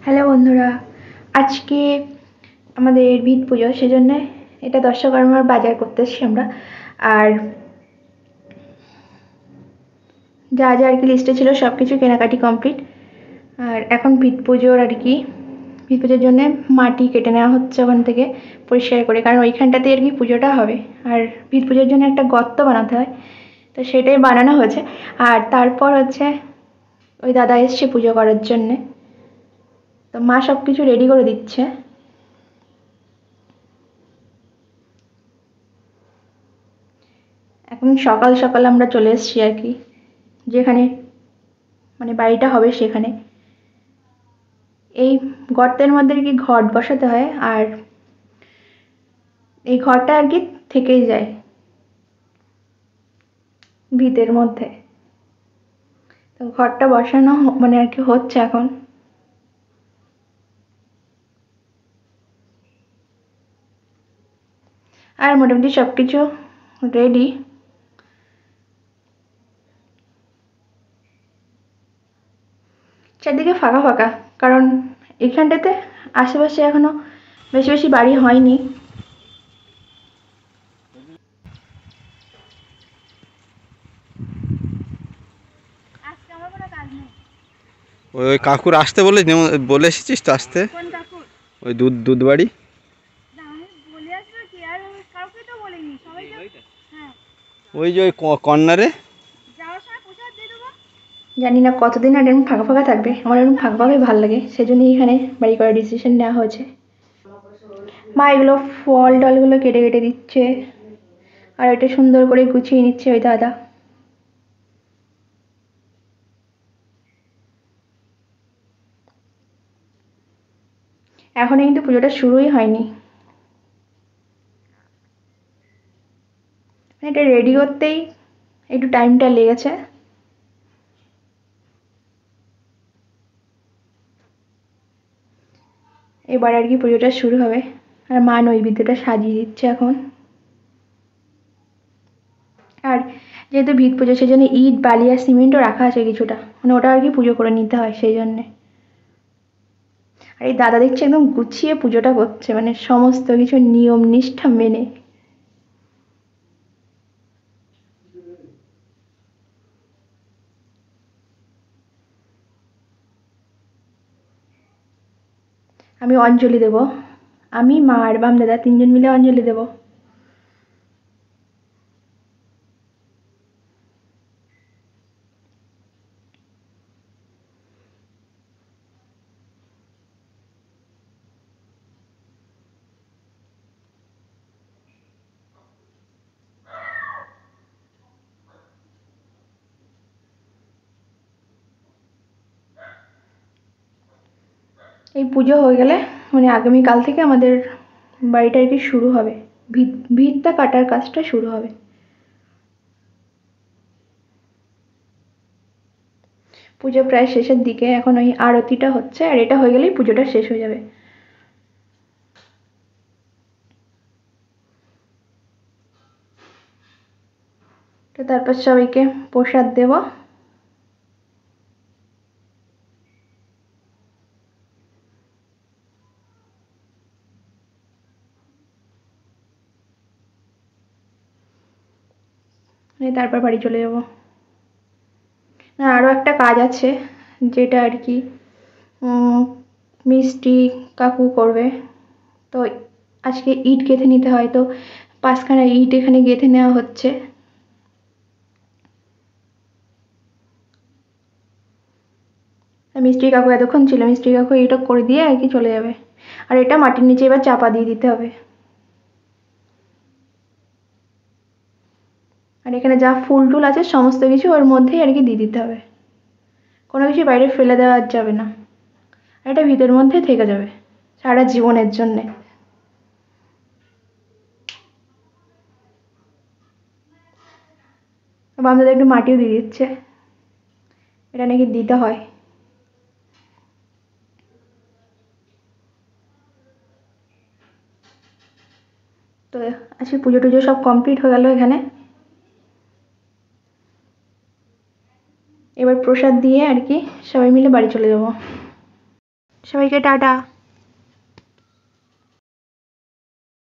Hello বন্ধুরা, আজকে আমাদের ভিত পুজো, সেজন্য এটা দশকর্মার বাজার করতে এসেছি আমরা। আর যা যা আর কি লিস্টে ছিল সব কিছু কেনাকাটি কমপ্লিট। আর এখন ভিত পুজোর আর কি ভিত পুজোর জন্য মাটি কেটে নেওয়া হচ্ছে ওখান থেকে পরিষ্কার করে, কারণ ওইখানটাতে আর কি পুজোটা হবে। আর ভিত পুজোর জন্য একটা গর্ত বানাতে হয়, তো সেটাই বানানো হয়েছে। আর তারপর হচ্ছে ওই দাদা এসছে পুজো করার জন্যে, তো মা সব কিছু রেডি করে দিচ্ছে। এখন সকাল সকাল আমরা চলে এসেছি আর কি, যেখানে মানে বাড়িটা হবে সেখানে। এই গর্তের মধ্যে আর কি ঘট বসাতে হয়, আর এই ঘরটা আর কি থেকেই যায় ভিতের মধ্যে। তো ঘরটা বসানো মানে আর কি হচ্ছে এখন। আর মোটামুটি সব কিছু রেডি। চারদিকে ফাঁকা ফাঁকা, কারণ এখানটাতে আশেপাশে এখনো বেশি বেশি বাড়ি হয়নি। ওই কাকুর আসতে বলে এসেছিস তো আসতে? ওই দুধ বাড়ি। ওই যে ওই কর্নারে। জানি না কতদিন আর এরকম ফাঁকা ফাঁকা থাকবে, আমার এরকম ফাঁকা ফাঁকাই ভালো লাগে, সেজন্যই এখানে বাড়ি করার ডিসিশন নেওয়া হয়েছে। মা এগুলো ফল টলগুলো কেটে কেটে দিচ্ছে, আর এটা সুন্দর করে গুছিয়ে নিচ্ছে ওই দাদা। এখনো কিন্তু পুজোটা শুরুই হয়নি, এটা রেডি করতেই একটু টাইমটা লেগেছে। এবার আর কি পুজোটা শুরু হবে, আর মা নৈবেদ্যটা সাজিয়ে দিচ্ছে এখন। আর যেহেতু ভিত পুজো, সেই জন্য ইট বালি আর সিমেন্টও রাখা আছে কিছুটা, মানে ওটা আর কি পুজো করে নিতে হয় সেই জন্যে। আর এই দাদা দেখছি একদম গুছিয়ে পুজোটা করছে, মানে সমস্ত কিছু নিয়ম নিষ্ঠা মেনে। আমি অঞ্জলি দেব, আমি মা আর বাম দাদা তিনজন মিলে অঞ্জলি দেব। এই পুজো হয়ে গেলে মানে আগামীকাল থেকে আমাদের বাড়িটা আর কি শুরু হবে, ভিতটা কাটার কাজটা শুরু হবে। পুজো প্রায় শেষের দিকে, এখন ওই আরতিটা হচ্ছে, আর এটা হয়ে গেলেই পুজোটা শেষ হয়ে যাবে। তো তারপর সবাইকে প্রসাদ দেব। তারপর বাড়ি চলে যাব। না, আরও একটা কাজ আছে, যেটা আর কি মিষ্টি কাকু করবে। তো আজকে ইট গেঁথে নিতে হয়, তো 5খানা ইট এখানে গেঁথে নেওয়া হচ্ছে। মিস্ত্রি কাকু এতক্ষণ ছিল, মিস্ত্রি কাকু এটা করে দিয়ে আর কি চলে যাবে। আর এটা মাটির নিচে এবার চাপা দিয়ে দিতে হবে। আর এখানে যা ফুল টুল আছে সমস্ত কিছু ওর মধ্যেই আর কি দিয়ে দিতে হবে, কোনো কিছু বাইরে ফেলে দেওয়া যাবে না। আর এটা ভিতের মধ্যে থেকে যাবে সারা জীবনের জন্যে। বাম দাদা একটু মাটিও দিয়ে দিচ্ছে, এটা নাকি দিতে হয়। তো আজকে পুজো টুজো সব কমপ্লিট হয়ে গেল এখানে। এবার প্রসাদ দিয়ে আর কি সবাই মিলে বাড়ি চলে যাব। সবাইকে টাটা।